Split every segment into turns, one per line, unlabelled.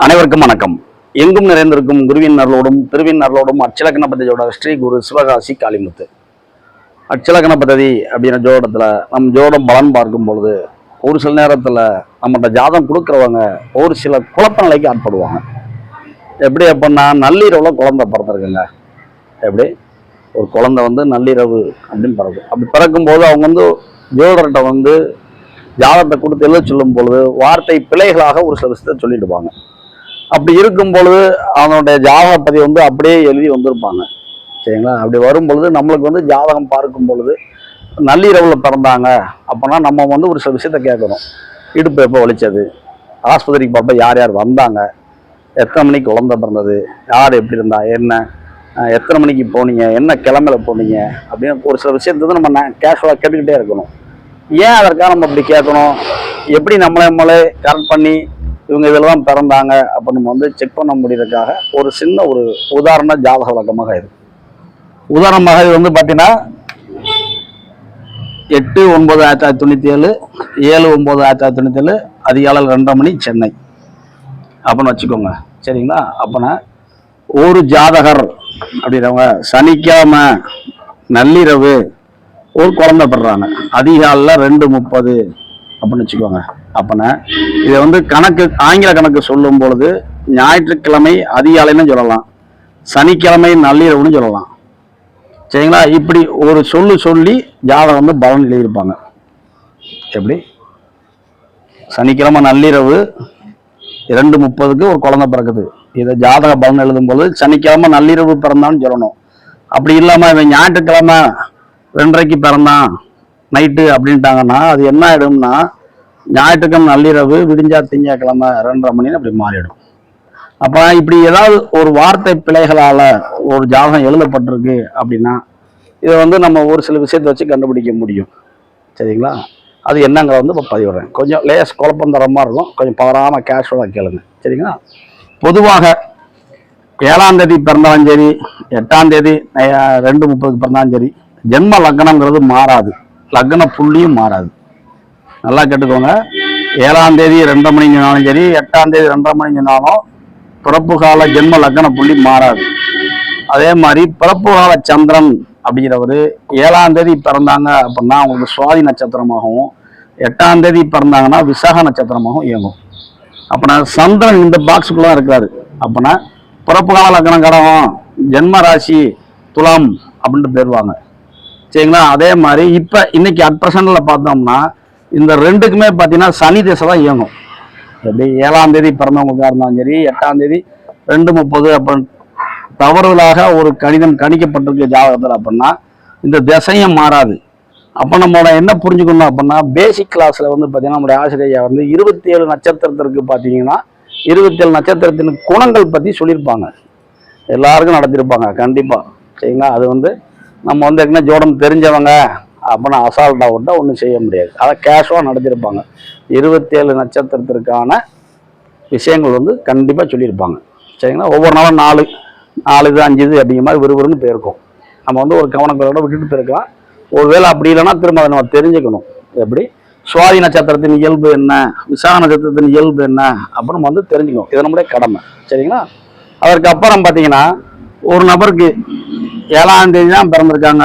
அனைவருக்கும் வணக்கம். எங்கும் நிறைந்திருக்கும் குருவின் அருளோடும் திருவின் அருளோடும் அச்சலக்கண பദ്ധதியோட ஸ்ரீ குரு சிவகாசி காளிமுத்து. அச்சலக்கண பദ്ധதி அப்படின்ற ஜோடத்துல நம்ம ஜோடம் பலன் பார்க்கும் பொழுது ஒரு சில நேரத்துல நம்மகிட்ட ஜாதகம் கொடுக்குறவங்க ஒரு சில குழப்ப நிலைக்கு ஆட்படுவாங்க. எப்படி அப்படின்னா, நள்ளிரவுல குழந்தை பிறந்திருக்குங்க. எப்படி ஒரு குழந்தை நள்ளிரவு அப்படின்னு பிறகு அப்படி பிறக்கும்போது அவங்க ஜோடர்கிட்ட ஜாதகத்தை கொடுத்து எழுத சொல்லும் பொழுது வார்த்தை பிழைகளாக ஒரு சில விஷயத்தை சொல்லிடுவாங்க. அப்படி இருக்கும் பொழுது அவனுடைய ஜாதக பதிவு அப்படியே எழுதி வந்திருப்பாங்க. சரிங்களா? அப்படி வரும் பொழுது நம்மளுக்கு ஜாதகம் பார்க்கும் பொழுது நள்ளிரவுல பிறந்தாங்க அப்படின்னா நம்ம ஒரு சில விஷயத்த கேட்கணும். இடுப்பு எப்போ வலிச்சது, ஆஸ்பத்திரிக்கு போகிறப்ப யார் யார் வந்தாங்க, எத்தனை மணிக்கு குழந்தை பிறந்தது, யார் எப்படி இருந்தா, என்ன எத்தனை மணிக்கு போனீங்க, என்ன கிழமையில போனீங்க அப்படின்னு ஒரு சில விஷயத்தை நம்ம கேஷுவலாக கேட்டுக்கிட்டே இருக்கணும். ஏன் அதற்காக நம்ம அப்படி கேட்கணும், எப்படி நம்மளே கரெக்ட் பண்ணி இவங்க இதில் தான் பிறந்தாங்க அப்போ நம்ம செக் பண்ண முடியறதுக்காக ஒரு சின்ன ஒரு உதாரண ஜாதக விளக்கமாக இது. உதாரணமாக இது பார்த்தீங்கன்னா 8/9/1997, 7/9/1997 அதிகாலை 2:30 மணி சென்னை அப்படின்னு வச்சுக்கோங்க. சரிங்களா? அப்போனா ஒரு ஜாதகர் அப்படின்றவங்க சனிக்கிழமை நள்ளிரவு ஒரு குழந்தை பெறாங்க, அதிகாலையில் 2:30 அப்படின்னு வச்சுக்கோங்க. அப்பனா இதை கணக்கு ஆங்கில கணக்கு சொல்லும் பொழுது ஞாயிற்றுக்கிழமை அதிகாலைன்னு சொல்லலாம், சனிக்கிழமை நள்ளிரவுன்னு சொல்லலாம். சரிங்களா? இப்படி ஒரு சொல்லி ஜாதகம் பலன் எழுதியிருப்பாங்க. எப்படி சனிக்கிழமை நள்ளிரவு 2:30 ஒரு குழந்தை பிறக்குது, இதை ஜாதக பலன் எழுதும் பொழுது சனிக்கிழமை நள்ளிரவு பிறந்தான்னு சொல்லணும். அப்படி இல்லாம இவன் ஞாயிற்றுக்கிழமை 2:30 பிறந்தான் நைட்டு அப்படின்ட்டாங்கன்னா அது என்ன ஆயிடும்னா, ஞாயிற்றுக்கிழமை நள்ளிரவு விடிஞ்சா திங்கக்கிழமை 2:30 மணின்னு அப்படி மாறிடும். அப்ப இப்படி ஏதாவது ஒரு வார்த்தை பிழைகளால ஒரு ஜாதகம் எழுதப்பட்டிருக்கு அப்படின்னா இதை நம்ம ஒரு சில விஷயத்தை வச்சு கண்டுபிடிக்க முடியும். சரிங்களா? அது என்னங்கிறத இப்போ பதிவிடுறேன். கொஞ்சம் லேஸ் குழப்பம் தர மாதிரி இருக்கும், கொஞ்சம் பவராம கேஷுவலாக கேளுங்க. சரிங்களா? பொதுவாக 7ஆம் தேதி பிறந்தாலும் சரி, 8ஆம் தேதி 2:30 பிறந்தாலும் சரி, ஜென்ம லக்னம்ங்கிறது மாறாது, லக்ன புள்ளியும் மாறாது. நல்லா கேட்டுக்கோங்க. 7ஆம் தேதி 2:30 மணி சொன்னாலும் சரி, 8ஆம் தேதி 2:30 மணி சொன்னாலும் பிறப்பு கால ஜென்ம லக்ன புள்ளி மாறாது. அதே மாதிரி பிறப்பு கால சந்திரன் அப்படிங்கிறவர் 7ஆம் தேதி பிறந்தாங்க அப்படின்னா அவங்களுக்கு சுவாதி நட்சத்திரமாகவும், 8ஆம் தேதி பிறந்தாங்கன்னா விசாக நட்சத்திரமாகவும் இயங்கும். அப்படின்னா சந்திரன் இந்த பாக்ஸுக்குள்ள இருக்கிறாரு. அப்படின்னா பிறப்பு கால லக்னம் கடகம், ஜென்ம ராசி துலாம் அப்படின்ட்டு பேருவாங்க. சரிங்களா? அதே மாதிரி இப்போ இன்னைக்கு அட் ப்ரெசன்ட்ல பார்த்தோம்னா இந்த ரெண்டுக்குமே பார்த்தீங்கன்னா சனி திசை தான் இயங்கும். எப்படி 7ஆம் தேதி பிறந்தவங்களுக்காக இருந்தாலும் சரி, 8ஆம் தேதி 2:30 அப்படின்னு தவறுதலாக ஒரு கணிதம் கணிக்கப்பட்டிருக்கு ஜாதகத்தில் அப்படின்னா இந்த திசையும் மாறாது. அப்போ நம்மளோட என்ன புரிஞ்சுக்கணும் அப்படின்னா, பேசிக் கிளாஸில் பார்த்தீங்கன்னா நம்மளுடைய ஆசிரியர் 27 நட்சத்திரத்திற்கு பார்த்தீங்கன்னா 27 நட்சத்திரத்தின் குணங்கள் பற்றி சொல்லியிருப்பாங்க. எல்லாருக்கும் நடத்திருப்பாங்க கண்டிப்பாக. சரிங்களா? அது நம்ம என்ன ஜோடம் தெரிஞ்சவங்க அப்படின்னா அசால்ட்டா விட்டா ஒன்றும் செய்ய முடியாது. அதை கேஷுவாக நடத்திருப்பாங்க. 27 நட்சத்திரத்திற்கான விஷயங்கள் கண்டிப்பாக சொல்லியிருப்பாங்க. சரிங்களா? ஒவ்வொரு நாளும் 4 இது 5 இது அப்படிங்கிற மாதிரி விறுவிறுன்னு போயிருக்கும். நம்ம ஒரு கவனங்களோட விட்டுட்டு போயிருக்கலாம். ஒருவேளை அப்படி இல்லைன்னா திரும்ப அதை நம்ம தெரிஞ்சுக்கணும். எப்படி சுவாதி நட்சத்திரத்தின் இயல்பு என்ன, விசாக நட்சத்திரத்தின் இயல்பு என்ன அப்படின்னு தெரிஞ்சுக்கணும். இது நம்முடைய கடமை. சரிங்களா? அதற்கு அப்புறம் பார்த்தீங்கன்னா ஒரு நபருக்கு 7ஆம் தேதி தான் பிறந்திருக்காங்க.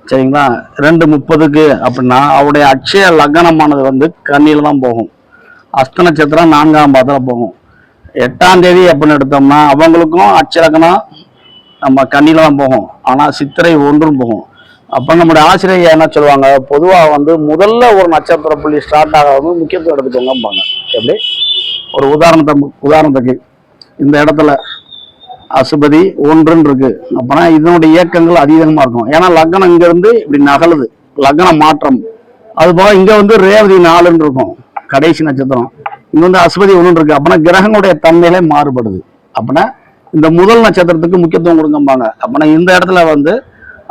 சரிங்களா? 2:30 அப்படின்னா அவருடைய அட்சய லக்னமானது கன்னியில தான் போகும். அஸ்த நட்சத்திரம் 4ஆம் பாதத்துல போகும். 8ஆம் தேதி அப்படின்னு எடுத்தோம்னா அவங்களுக்கும் அட்சய லக்னம் நம்ம கன்னியில தான் போகும், ஆனா சித்திரை 1 போகும். அப்ப நம்முடைய ஆசிரியர் என்ன சொல்லுவாங்க, பொதுவாக முதல்ல ஒரு நட்சத்திர புள்ளி ஸ்டார்ட் ஆகிறது முக்கியத்துவம் எடுத்துக்கோங்கம்பாங்க. எப்படி ஒரு உதாரணத்துக்கு இந்த இடத்துல அசுபதி 1 இருக்கு அப்படின்னா இதனுடைய இயக்கங்கள் அதிகமா இருக்கும். ஏன்னா லக்னம் இங்க இருந்து இப்படி நகலுது, லக்ன மாற்றம். அது போக இங்க ரேவதி 4 இருக்கும், கடைசி நட்சத்திரம். இங்க அசுபதி 1 இருக்கு. அப்படின்னா கிரகங்களுடைய தன்மையிலே மாறுபடுது. அப்படின்னா இந்த முதல் நட்சத்திரத்துக்கு முக்கியத்துவம் கொடுக்கம்பாங்க. அப்படின்னா இந்த இடத்துல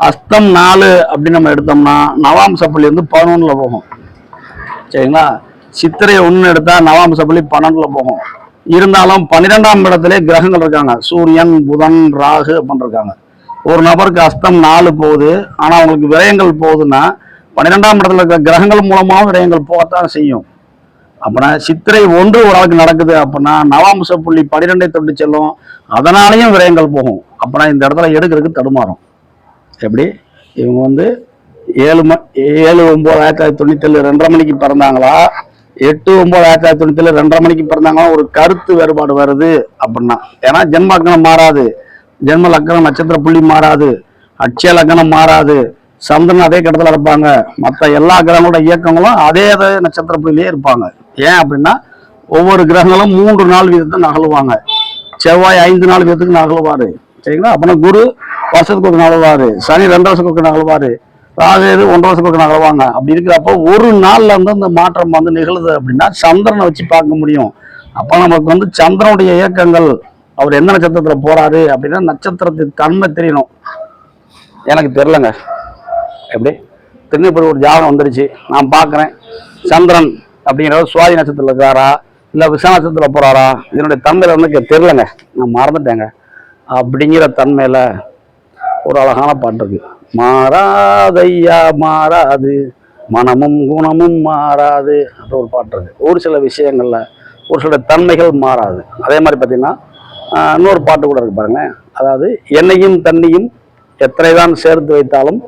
அஸ்தம் 4 அப்படின்னு நம்ம எடுத்தோம்னா நவாம்ச புள்ளி 11ல போகும். சரிங்களா? சித்திரை 1 எடுத்தா நவாம்ச புள்ளி 12ல போகும். இருந்தாலும் 12ஆம் இடத்துல கிரகங்கள் இருக்காங்க, சூரியன், புதன், ராகு அப்படின்னு இருக்காங்க. ஒரு நபருக்கு அஸ்தம் 4 போகுது, ஆனா அவங்களுக்கு விரயங்கள் போகுதுன்னா 12ஆம் இடத்துல இருக்கிற கிரகங்கள் மூலமாகவும் விரயங்கள் போகத்தான் செய்யும். அப்படின்னா சித்திரை 1 ஒரு ஆளுக்கு நடக்குது அப்படின்னா நவாம்ச புள்ளி 12 தொட்டு செல்லும், அதனாலையும் விரயங்கள் போகும். அப்படின்னா இந்த இடத்துல எடுக்கிறதுக்கு தடுமாறும். எப்படி இவங்க வந்து 7/9/1997 2:30 மணிக்கு பிறந்தாங்களா, 8/9/1997 2:30 மணிக்கு பிறந்தாங்களா, ஒரு கருத்து வேறுபாடு வருது அப்படின்னா. ஏன்னா ஜென்ம லக்னம் மாறாது, ஜென்ம லக்னம் நட்சத்திர புள்ளி மாறாது, அட்சய லக்னம் மாறாது, சந்திரன் அதே கடத்துல இருப்பாங்க, மற்ற எல்லா கிரகங்களோட இயக்கங்களும் அதே நட்சத்திர புள்ளியிலே இருப்பாங்க. ஏன் அப்படின்னா ஒவ்வொரு கிரகங்களும் 3 நாள் வீதத்தை நகழுவாங்க. செவ்வாய் 5 நாள் வீதத்துக்கு நகழுவாரு, சரிங்களா. அப்படின்னா குரு வருஷத்துக்கு ஒரு நகழ்வாரு, சனி 2 வருஷத்துக்கு ஒரு நகழ்வாரு, ராகு 1 வருஷத்துக்கு ஒரு நகழ்வாங்க. அப்படி இருக்கிறப்போ ஒரு நாள்ல வந்து இந்த மாற்றம் வந்து நிகழுது அப்படின்னா சந்திரனை வச்சு பார்க்க முடியும். அப்ப நமக்கு வந்து சந்திரனுடைய இயக்கங்கள், அவர் எந்த நட்சத்திரத்துல போறாரு அப்படின்னா நட்சத்திரத்தின் தன்மை தெரியணும். எனக்கு தெரியலங்க. எப்படி திருநெல்வேலி ஒரு ஜாதகம் வந்துருச்சு, நான் பார்க்குறேன் சந்திரன் அப்படிங்கிறவர் சுவாதி நட்சத்திரத்தில் இருக்காரா இல்லை விஷ நட்சத்திரத்தில் போறாரா, இதனுடைய தன்மையில வந்து தெரிலங்க, நான் மறந்துட்டேங்க. அப்படிங்கிற தன்மையில ஒரு அழகான பாட்டு இருக்கு. மாறாதையா மாறாது, மனமும் குணமும் மாறாது அப்படி ஒரு பாட்டு இருக்கு. ஒரு சில விஷயங்கள்ல ஒரு சில தன்மைகள் மாறாது. அதே மாதிரி பார்த்தீங்கன்னா இன்னொரு பாட்டு கூட இருக்கு பாருங்க. அதாவது எண்ணெயும் தண்ணியும் எத்தனைதான் சேர்த்து வைத்தாலும்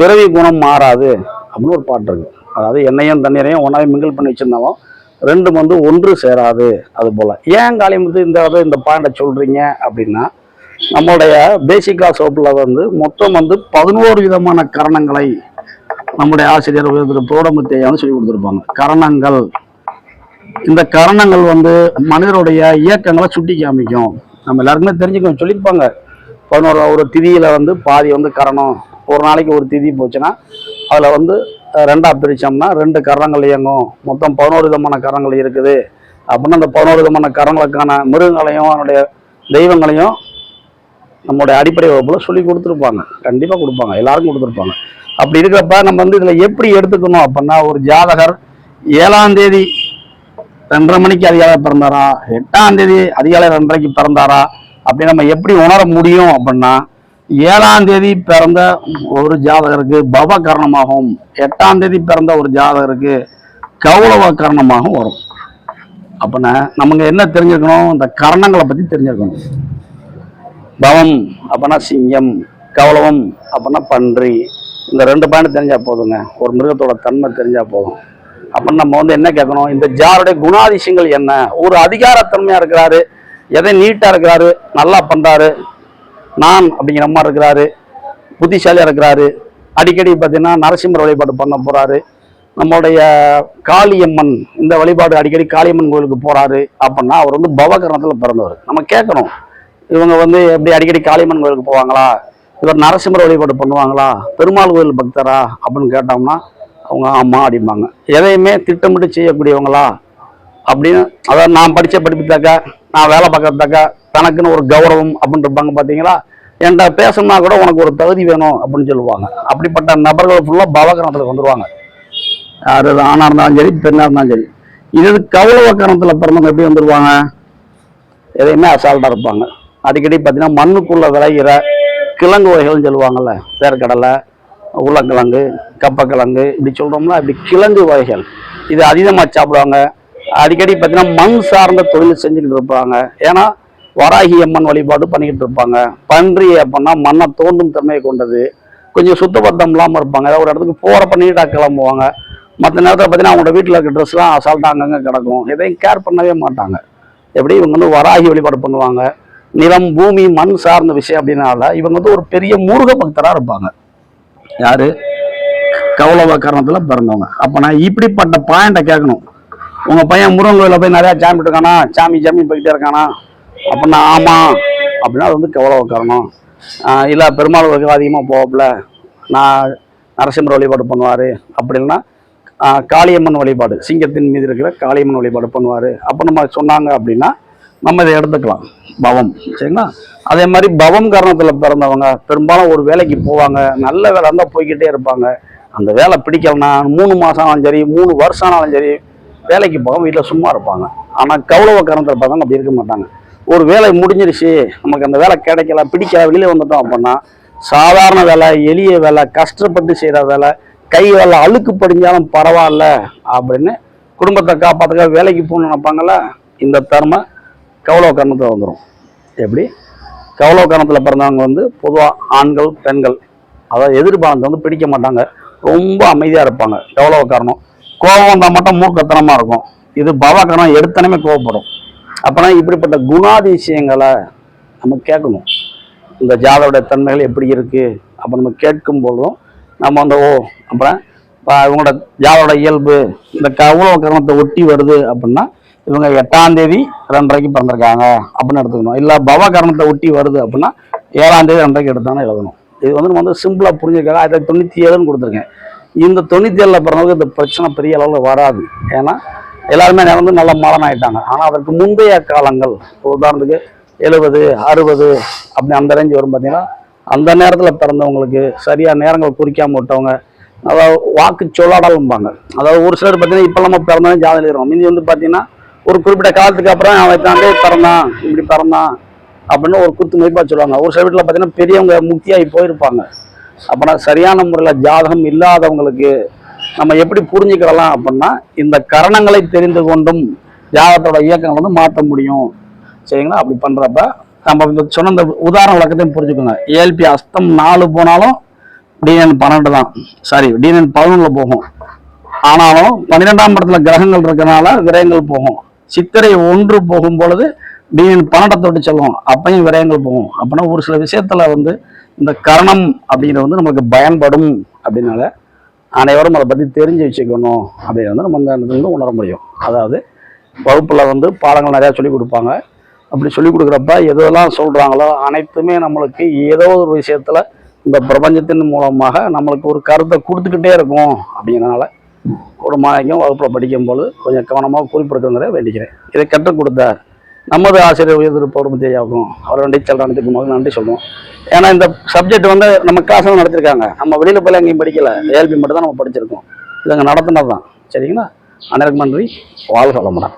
பிறவி குணம் மாறாது அப்படின்னு ஒரு பாட்டு இருக்கு. அதாவது எண்ணெயும் தண்ணீரையும் ஒன்றாவே மிங்கிள் பண்ணி வச்சிருந்தாலும் ரெண்டும் வந்து ஒன்று சேராது. அது போல ஏன் காளிமுத்து இந்த பாயிண்ட சொல்றீங்க அப்படின்னா, நம்மளுடைய பேசிக் கிளாஸ் வகுப்புல வந்து மொத்தம் வந்து 11 விதமான கரணங்களை நம்முடைய ஆசிரியர் தோடமுத்தையான்னு சொல்லி கொடுத்துருப்பாங்க. கரணங்கள், இந்த கரணங்கள் வந்து மனிதருடைய இயக்கங்களை சுட்டி காமிக்கும். நம்ம எல்லாருக்குமே தெரிஞ்சுக்கணும், சொல்லியிருப்பாங்க. 11 ஒரு திதியில வந்து பாதி வந்து கரணம், ஒரு நாளைக்கு ஒரு திதி போச்சுன்னா அதில் வந்து 2ஆ பிரித்தோம்னா 2 கரணங்கள் இயங்கும். மொத்தம் 11 விதமான கரணங்கள் இருக்குது அப்படின்னா அந்த 11 விதமான கரணங்களுக்கான மிருகங்களையும் அதனுடைய தெய்வங்களையும் நம்மளுடைய அடிப்படை வகுப்புல சொல்லி கொடுத்துருப்பாங்க. கண்டிப்பாக கொடுப்பாங்க, எல்லாருக்கும் கொடுத்துருப்பாங்க. அப்படி இருக்கிறப்ப நம்ம வந்து இதில் எப்படி எடுத்துக்கணும் அப்படின்னா, ஒரு ஜாதகர் 7ஆம் தேதி 2:30 மணிக்கு அதிகாலை பிறந்தாரா, 8ஆம் தேதி அதிகாலை 2:30க்கு பிறந்தாரா அப்படி நம்ம எப்படி உணர முடியும் அப்படின்னா, 7ஆம் தேதி பிறந்த ஒரு ஜாதகருக்கு பவ காரணமாகவும் 8ஆம் தேதி பிறந்த ஒரு ஜாதகருக்கு கௌரவ காரணமாகவும் வரும். அப்படின்னா நமக்கு என்ன தெரிஞ்சுக்கணும், இந்த கரணங்களை பத்தி தெரிஞ்சுக்கணும். பவம் அப்படின்னா சிங்கம், கௌரவம் அப்படின்னா பன்றி. இந்த 2 பாயிண்ட் தெரிஞ்சா போதுங்க, ஒரு மிருகத்தோட தன்மை தெரிஞ்சா போதும். அப்படின்னு நம்ம வந்து என்ன கேட்கணும், இந்த ஜாருடைய குணாதிசயங்கள் என்ன. ஒரு அதிகாரத்தன்மையா இருக்கிறாரு, எதை நீட்டா இருக்கிறாரு, நல்லா பண்றாரு, நான் அப்படிங்கிற மாதிரி இருக்கிறாரு, புத்திசாலியா இருக்கிறாரு, அடிக்கடி பார்த்தீங்கன்னா நரசிம்மர் வழிபாடு பண்ண போறாரு, நம்மளுடைய காளியம்மன் இந்த வழிபாடு அடிக்கடி காளியம்மன் கோயிலுக்கு போறாரு அப்படின்னா அவர் வந்து பவகரணத்துல பிறந்தவர். நம்ம கேட்கணும், இவங்க வந்து எப்படி அடிக்கடி காளியம்மன் கோயிலுக்கு போவாங்களா, இவர் நரசிம்மர் வழிபாடு பண்ணுவாங்களா, பெருமாள் கோயில் பக்தரா அப்படின்னு கேட்டோம்னா அவங்க ஆமா அப்படிம்பாங்க. எதையுமே திட்டமிட்டு செய்யக்கூடியவங்களா அப்படின்னு, அதாவது நான் படிச்ச படிப்புத்தாக்கா, நான் வேலை பார்க்கறதாக்கா, தனக்குன்னு ஒரு கௌரவம் அப்படின்னு இருப்பாங்க. பார்த்தீங்களா, என்கிட்ட பேசணும்னா கூட உனக்கு ஒரு தகுதி வேணும் அப்படின்னு சொல்லுவாங்க. அப்படிப்பட்ட நபர்கள் ஃபுல்லாக பவகரணத்தில் வந்துடுவாங்க. யார் ஆணாக இருந்தாலும் சரி, பெண்ணாக இருந்தாலும் சரி. இது கௌரவ கரணத்தில் பிறந்தவங்க எப்படி வந்துடுவாங்க, எதையுமே அசால்ட்டாக இருப்பாங்க. அடிக்கடி பார்த்தீங்கன்னா மண்ணுக்குள்ள விளைகிற கிழங்கு வகைகள்னு சொல்லுவாங்கல்ல, வேர்க்கடலை, உருளைக்கிழங்கு, கப்பக்கிழங்கு இப்படி சொல்கிறோம்னா இப்படி கிழங்கு வகைகள் இது அதிகமாக சாப்பிடுவாங்க. அடிக்கடி பார்த்தீங்கன்னா மண் சார்ந்த தொழில் செஞ்சுக்கிட்டு இருப்பாங்க. ஏன்னா வராகி அம்மன் வழிபாடு பண்ணிக்கிட்டு இருப்பாங்க. பன்றி அப்படின்னா மண்ணை தோண்டும் தன்மையை கொண்டது, கொஞ்சம் சுத்தபத்தம் இல்லாமல் இருப்பாங்க. ஏதாவது ஒரு இடத்துக்கு போகிறப்ப நீட்டாக கிளம்புவாங்க. மற்ற நேரத்தில் பார்த்தீங்கன்னா அவங்களோட வீட்டில் இருக்க ட்ரெஸ்லாம் அசால்ட்டாக அங்கங்கே கிடக்கும், எதையும் கேர் பண்ணவே மாட்டாங்க. எப்படி இவங்க வந்து வராகி வழிபாடு பண்ணுவாங்க. நிலம், பூமி, மண் சார்ந்த விஷயம் அப்படின்னால இவங்க வந்து ஒரு பெரிய முருக பக்தராக இருப்பாங்க. யாரு, கௌரவ காரணத்தில் பிறந்தவங்க. அப்போ நான் இப்படிப்பட்ட பாயிண்ட்டை கேட்கணும். உங்க பையன் முருகன் கோயில போய் நிறைய சாமி இருக்கானா, சாமி போய்கிட்டே இருக்கானா அப்படின்னா ஆமா அப்படின்னா அது வந்து கௌரவ காரணம். இல்லை பெருமாள் கோயிலுக்கு அதிகமாக போகல, நான் நரசிம்மர் வழிபாடு பண்ணுவார், அப்படி இல்லைன்னா காளியம்மன் வழிபாடு, சிங்கத்தின் மீது இருக்கிற காளியம்மன் வழிபாடு பண்ணுவார் அப்போ நம்ம சொன்னாங்க அப்படின்னா நம்ம இதை எடுத்துக்கலாம், பவம். சரிங்களா. அதே மாதிரி பவம் காரணத்தில் பிறந்தவங்க பெரும்பாலும் ஒரு வேலைக்கு போவாங்க, நல்ல வேலை இருந்தால் போய்கிட்டே இருப்பாங்க. அந்த வேலை பிடிக்கலன்னா 3 மாதம் ஆனாலும் சரி, 3 வருஷம் ஆனாலும் சரி வேலைக்கு போக வீட்டில் சும்மா இருப்பாங்க. ஆனால் கௌரவ காரணத்தில் பார்த்தவங்க அப்படி இருக்க மாட்டாங்க. ஒரு வேலை முடிஞ்சிருச்சு, நமக்கு அந்த வேலை கிடைக்கல, பிடிக்கல, வெளியே வந்துட்டோம் அப்படின்னா சாதாரண வேலை, எளிய வேலை, கஷ்டப்பட்டு செய்கிற வேலை, கை வேலை அழுக்கு படிஞ்சாலும் பரவாயில்ல அப்படின்னு குடும்பத்தை காப்பாற்றுக்க வேலைக்கு போகணும்னு நினைப்பாங்கல்ல, இந்த தர்ம கௌளவ கர்ணத்தில் வந்துடும். எப்படி கௌளவ கர்ணத்தில் பிறந்தவங்க வந்து பொதுவாக ஆண்கள் பெண்கள், அதாவது எதிர்பார்த்தை வந்து பிடிக்க மாட்டாங்க, ரொம்ப அமைதியாக இருப்பாங்க. கௌளவ கர்ணம் கோபம் வந்தால் மட்டும் மூக்கத்தனமாக இருக்கும். இது பவகரணம் எடுத்தனமே கோவப்படும். அப்போனா இப்படிப்பட்ட குணாதிசயங்களை நம்ம கேட்கணும். இந்த ஜாதோட தன்மைகள் எப்படி இருக்கு அப்போ நம்ம கேட்கும் பொழுதும் நம்ம வந்து அப்புறம் இவங்களோட ஜாதோட இயல்பு இந்த கௌளவ கர்ணத்தை ஒட்டி வருது அப்படின்னா இவங்க 8ஆம் தேதி 2:30 பிறந்திருக்காங்க அப்படின்னு எடுத்துக்கணும். இல்லை பவகரணத்தை ஒட்டி வருது அப்படின்னா 7ஆம் தேதி 2:30 எடுத்தானே எழுதணும். இது வந்து நம்ம வந்து சிம்பிளா புரிஞ்சுருக்காங்க. 1997 கொடுத்துருக்கேன். இந்த 97 பிறந்தவங்க இந்த பிரச்சனை பெரிய அளவில் வராது. ஏன்னா எல்லாருமே வந்து நல்ல மலன் ஆயிட்டாங்க. ஆனால் அதற்கு முந்தைய காலங்கள், உதாரணத்துக்கு 70 60 அப்படி அந்த ரேஞ்சு வரும் பார்த்தீங்கன்னா, அந்த நேரத்தில் பிறந்தவங்களுக்கு சரியா நேரங்கள் குறிக்காம விட்டவங்க, அதாவது வாக்கு சொல்லாடல்பாங்க. அதாவது ஒரு சிலர் பார்த்தீங்கன்னா இப்போ நம்ம பிறந்தாலும் ஜாதகம் எழுதுறோம். மீதி வந்து பார்த்தீங்கன்னா ஒரு குறிப்பிட்ட காலத்துக்கு அப்புறம் அவன் தாண்டே பிறந்தான் இப்படி பிறந்தான் அப்படின்னு ஒரு குத்து மதிப்பாக சொல்லுவாங்க. ஒரு சில வீட்டில் பார்த்தீங்கன்னா பெரியவங்க முக்தியாகி போயிருப்பாங்க. அப்படின்னா சரியான முறையில் ஜாதகம் இல்லாதவங்களுக்கு நம்ம எப்படி புரிஞ்சுக்கலாம் அப்படின்னா, இந்த கரணங்களை தெரிந்து கொண்டும் ஜாதகத்தோட இயக்கங்கள் வந்து மாற்ற முடியும். சரிங்களா? அப்படி பண்றப்ப நம்ம சொன்ன இந்த உதாரண விளக்கத்தையும் புரிஞ்சுக்கோங்க. ஏஎல்பி அஸ்தம் 4 போனாலும் டிஎன் 12 தான், சாரி டிஎன் 11 போகும். ஆனாலும் 12ஆம் இடத்துல கிரகங்கள் இருக்கிறனால விரயங்கள் போகும். சித்திரை 1 போகும் பொழுது டிஎன் 12 தொட்டு செல்லும், அப்பையும் விரயங்கள் போகும். அப்படின்னா ஒரு சில விஷயத்துல வந்து இந்த கரணம் அப்படிங்கிறது வந்து நமக்கு பயன்படும். அப்படின்னால அனைவரும் அதை பற்றி தெரிஞ்சு வச்சுக்கணும் அப்படின்னு வந்து நம்ம அந்த இடத்துல உணர முடியும். அதாவது வகுப்பில் வந்து பாடங்கள் நிறையா சொல்லிக் கொடுப்பாங்க. அப்படி சொல்லிக் கொடுக்குறப்ப எதெல்லாம் சொல்கிறாங்களோ அனைத்துமே நம்மளுக்கு ஏதோ ஒரு விஷயத்தில் இந்த பிரபஞ்சத்தின் மூலமாக நம்மளுக்கு ஒரு கருத்தை கொடுத்துக்கிட்டே இருக்கும். அப்படிங்கிறனால ஒரு மாணவிக்கும் வகுப்பில் படிக்கும்போது கொஞ்சம் கவனமாக குறிப்பிடுங்கிறத வேண்டிக்கிறேன். இதை கற்றுக் கொடுத்த நமது ஆசிரியர் உயர்ந்திருப்பவர் முத்தியாகும் அவர் டீச்சர் நடத்திக்கும் போது நன்றி சொல்லுவோம். ஏன்னா இந்த சப்ஜெக்ட் வந்து நம்ம கிளாஸ் நடத்திருக்காங்க. நம்ம வெளியில் போய் எங்கேயும் படிக்கல, ஏஎல்பி மட்டும் தான் நம்ம படிச்சிருக்கோம். இது அங்கே நடத்தினது தான். சரிங்களா? அனைவருக்கும் நன்றி. வாழ்க வளமுடன்.